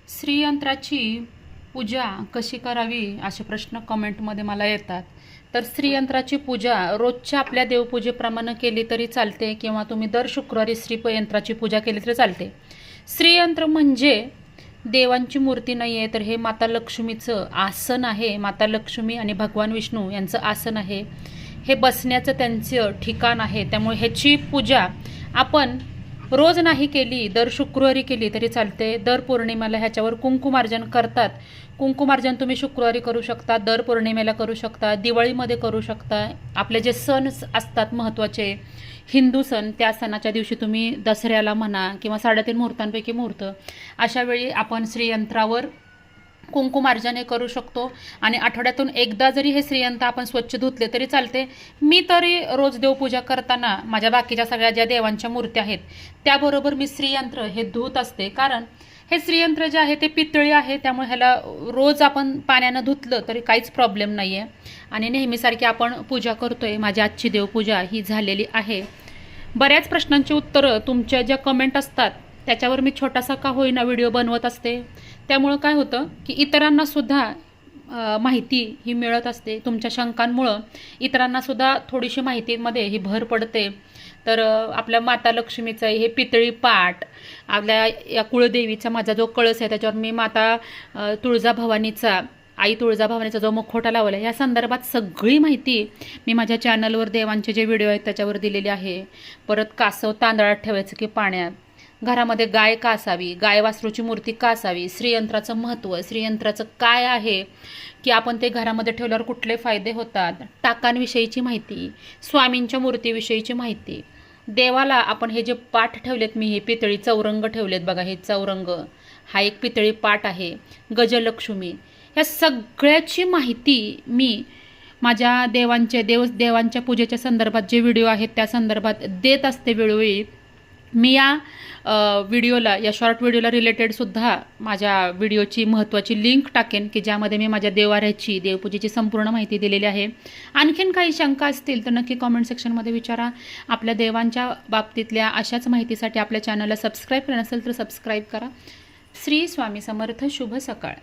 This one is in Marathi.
श्रीयंत्राची पूजा कशी करावी असे प्रश्न कमेंटमध्ये मला येतात. तर श्रीयंत्राची पूजा रोजच्या आपल्या देवपूजेप्रमाणे केली तरी चालते किंवा तुम्ही दर शुक्रवारी श्रीयंत्राची पूजा केली तरी चालते. श्रीयंत्र म्हणजे देवांची मूर्ती नाही आहे, तर हे माता लक्ष्मीचं आसन आहे. माता लक्ष्मी आणि भगवान विष्णू यांचं आसन आहे. हे बसण्याचं त्यांचं ठिकाण आहे. त्यामुळे ह्याची पूजा आपण रोज नाही केली, दर शुक्रवारी केली तरी चालते. दर पौर्णिमेला ह्याच्यावर कुंकुमार्जन करतात. कुंकुमार्जन तुम्ही शुक्रवारी करू शकता, दर पौर्णिमेला करू शकता, दिवाळीमध्ये करू शकता. आपले जे सण असतात महत्त्वाचे हिंदू सण, त्या सणाच्या दिवशी तुम्ही दसऱ्याला म्हणा किंवा 3.5 मुहूर्तांपैकी मुहूर्त, अशा वेळी आपण श्रीयंत्रावर कुंकुमार्जने करू शकतो. आणि आठवड्यातून एकदा जरी हे श्रीयंत्र आपण स्वच्छ धुतले तरी चालते. मी तरी रोज देवपूजा करताना माझ्या बाकीच्या सगळ्या ज्या देवांच्या मूर्त्या आहेत त्याबरोबर मी श्रीयंत्र हे धुत असते. कारण हे श्रीयंत्र जे आहे ते पितळी आहे, त्यामुळे ह्याला रोज आपण पाण्यानं धुतलं तरी काहीच प्रॉब्लेम नाही आहे. आणि नेहमीसारखी आपण पूजा करतोय. माझी आजची देवपूजा ही झालेली आहे. बऱ्याच प्रश्नांची उत्तरं तुमच्या ज्या कमेंट असतात त्याच्यावर मी छोटासा का होईना व्हिडिओ बनवत असते. त्यामुळं काय होतं की इतरांनासुद्धा माहिती ही मिळत असते. तुमच्या शंकांमुळं इतरांनासुद्धा थोडीशी माहितीमध्ये ही भर पडते. तर आपल्या माता लक्ष्मीचं हे पितळी पाट, आपल्या या कुळदेवीचा माझा जो कळस आहे त्याच्यावर मी माता तुळजाभवानीचा, आई तुळजाभवानीचा जो मुखवटा लावला आहे, या संदर्भात सगळी माहिती मी माझ्या चॅनलवर देवांचे जे व्हिडिओ आहेत त्याच्यावर दिलेली आहे. परत कासव तांदळात ठेवायचं की पाण्यात, घरामध्ये गाय का असावी, गाय वासरूची मूर्ती का असावी, श्रीयंत्राचं महत्त्व, श्रीयंत्राचं काय आहे की आपण ते घरामध्ये ठेवल्यावर कुठले फायदे होतात, टाकांविषयीची माहिती, स्वामींच्या मूर्तीविषयीची माहिती, देवाला आपण हे जे पाठ ठेवलेत, मी हे पितळी चौरंग ठेवलेत बघा, हे चौरंग हा एक पितळी पाठ आहे, गजलक्ष्मी, ह्या सगळ्याची माहिती मी माझ्या देवांच्या पूजेच्या संदर्भात जे व्हिडिओ आहेत त्या संदर्भात देत असते वेळोवेळी. मी या व्हिडिओला, या शॉर्ट व्हिडिओला रिलेटेडसुद्धा माझ्या व्हिडिओची महत्त्वाची लिंक टाकेन की ज्यामध्ये मी माझ्या देवाऱ्याची, देवपूजेची संपूर्ण माहिती दिलेली आहे. आणखीन काही शंका असतील तर नक्की कॉमेंट सेक्शनमध्ये विचारा. आपल्या देवांच्या बाबतीतल्या अशाच माहितीसाठी आपल्या चॅनलला सबस्क्राईब केलं नसेल तर सबस्क्राईब करा. श्री स्वामी समर्थ. शुभ सकाळ.